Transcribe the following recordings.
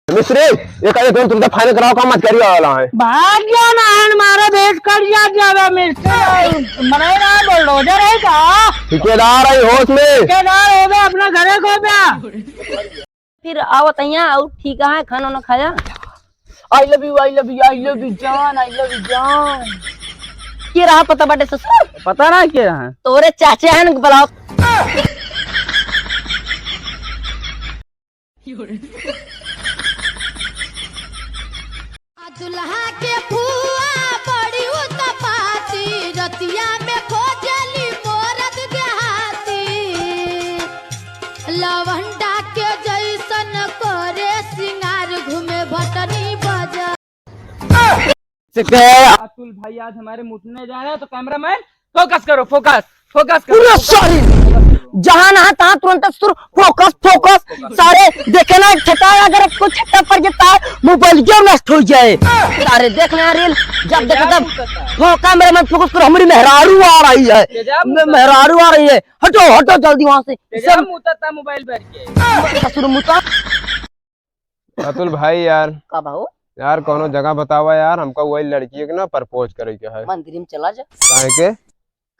मिस्त्री ये कहे तुम तो फाइनल कराओ काम मत करियो वाला है भाग गया ना हमारा भेज कर जावे मिस्त्री मरे ना बुलडोजर है का ठेकेदार है होश में ठेकेदार हो गया अपना घरे को गया फिर आओ तैया और ठीक है खाना ना खाया। आई लव यू जान के रहा पता बाटे ससुर पता ना के रहा तोरे चाचे हैं ना बुलाओ। दुल्हा के फुआ बड़ी उत्पाती रतिया में खोजली मोरद देहाती लवंडा के जैसन करे सिंगार घूमे भटनी बजा। अतुल भाई आज हमारे मुटने जा रहे हैं तो कैमरामैन फोकस करो फोकस करो सॉरी जहाँ नहा तहाँ तुरंत फोकस सारे देखे ना छटा अगर कुछ छटा पर जाता है मोबाइल क्यों नष्ट हो जाए सारे देखना रील जब देखो तब कैमरे में फोकस करो। हमारी मेहरारू आ रही है हटो जल्दी वहाँ से सब मुता मोबाइल बैठ के ससुर मुता। अतुल भाई यार का भाऊ यार कोनो जगह बतावा यार हमको वही लड़की है ना प्रपोज करे के है मंदिर में चला जा काहे के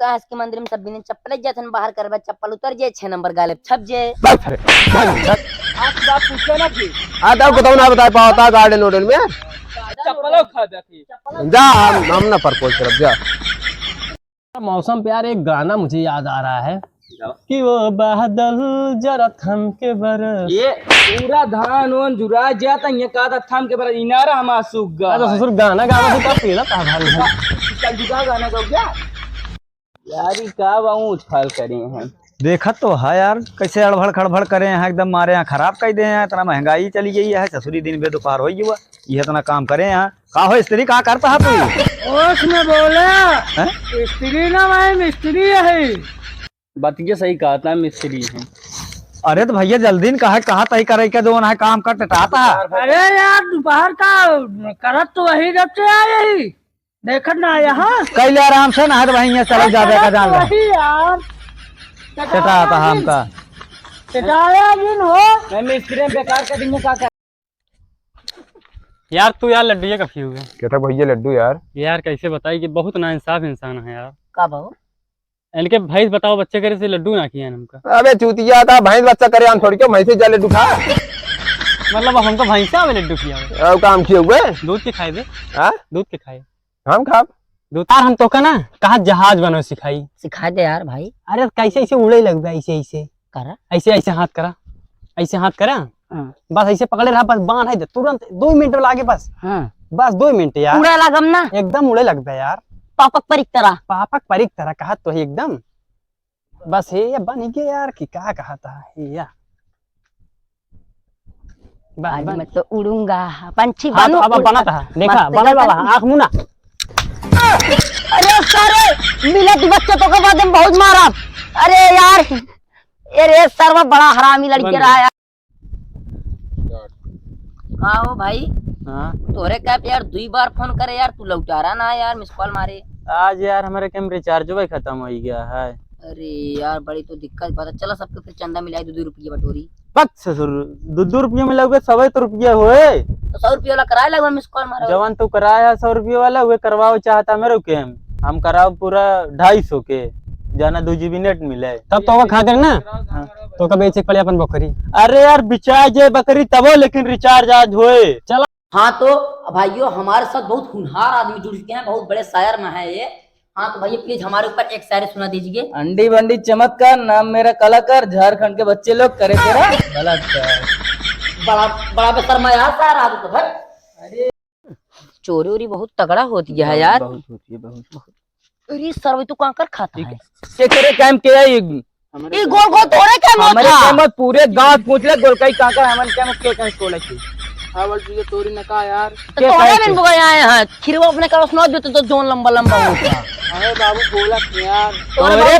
काश के मंदिर में सब बिना चप्पल जाथन बाहर करबा चप्पल उतर जाए 6 नंबर गालिब छप जाए। बस रे आप बात पूछो ना कि आता बताओ ना बता पाता गार्डन वोडन में चप्पलों खा जाती जा हम ना प्रपोज करब जा। मौसम पे यार एक गाना मुझे याद आ रहा है कि वो बादल जरा थम के बरस। ये पूरा धान ओन जुरा जाता ये का थम के बरा इनारा हम सूख गया अरे ससुर गाना गावा से का पीला का भारी है चल जुगा गाना गाओ क्या यारी का बाऊ उछाल करे हैं देखा तो है यार कैसे अड़भड़ खड़भड़ करे हैं एकदम मारे यहाँ खराब कर दे हैं इतना महंगाई चली गई है ससुरी दिन बे दोपहर हो हुआ ये इतना काम करे यहाँ का हो स्त्री का करता है तू ओस में बोले स्त्री ना भाई मिस्त्री है बात ये सही कहा था मिस्त्री है। अरे तो भैया जल्दी न कहा तही करे के दो ना काम कर टटाता है। अरे यार दोपहर का करत तो वही जब से आए ही देखत ना यहाँ कैले आराम से ना भाई यहाँ चले जावे का जान वही यार टटाता है हमका टटाया दिन हो मैं मिस्त्री में बेकार का दिन का कर यार तू यार लड्डू कफी हुए कहता भैया लड्डू यार कैसे बताई कि बहुत ना इंसाफ इंसान है यार का भाऊ इनके भाई बताओ बच्चे करे से लड्डू ना किया हमका अबे चूतिया था भैंस बच्चा करे हम थोड़ी क्यों भैंसे जा लड्डू खा मतलब हमको भैंसा में लड्डू किया और काम किए हुए दूध के खाए थे हां दूध के खाए हम खाब दूध यार हम तो का ना कहा जहाज बनो सिखा दे यार भाई। अरे कैसे ऐसे उड़े लग गया ऐसे करा ऐसे हाथ करा बस ऐसे पकड़े रहा बस बांध है तुरंत 2 मिनट लागे बस बस 2 मिनट यार उड़ा लगम ना एकदम उड़े लगता है यार पापक परिक तरह कहा तो है एकदम बस हे या बन गया यार कि क्या कहा था या आज मैं तो उड़ूंगा पंछी हाँ, बनू अब बना था देखा बना वाला आँख मुना। अरे सारे मिलत बच्चे तो के बाद बहुत मारा। अरे यार अरे सर्व बड़ा हरामी लड़के रहा यार। हाँ हो भाई हाँ तोरे कैप यार 2 बार फोन करे यार तू लौटारा ना यार मिस कॉल मारे। आज यार हमारे कैम रिचार्ज भी खत्म हो गया है। अरे यार बड़ी तो दिक्कत बात है। चलो सबके फिर चंदा मिलाई 2 रुपये बटोरी बस ससुर 2 रुपये में लगे 100 रुपया हुए तो 100 रुपये वाला कराए लगा मिस कॉल मारा जवान तो कराया 100 रुपये वाला हुए करवाओ चाहता मेरे कैम हम कराओ पूरा 250 के जाना 2 GB नेट मिले तब तो खा कर ना तो कब बेचे पड़े अपन बकरी। अरे यार बिचार जे बकरी तबो लेकिन रिचार्ज आज होए चला। हाँ तो भाइयों हमारे साथ बहुत होनहार आदमी जुड़ चुके हैं बहुत बड़े शायर में है ये। हाँ तो भैया प्लीज हमारे ऊपर एक शायरी सुना दीजिए। अंडी बंडी चमत्कार नाम मेरा कलाकार झारखंड के बच्चे लोग करे तेरा बलात्कार बड़ा बेशर्माया शायर आदमी तो भाई। अरे चोरी वोरी बहुत तगड़ा होती है यार बहुत होती है बहुत। अरे सर तू कहाँ कर खाता है ये तेरे कैंप के है ये गोल गोल तोड़े क्या हमारे कैंप पूरे गांव पूछ ले गोलकाई कहाँ का हमारे कैंप के कैंप कोला की हावल तुझे तोरी न का यार तो तोड़े में बुआ आए हैं खिरवा अपने का सुना देते तो जोन लंबा लंबा होता। अरे बाबू बोला यार तोरे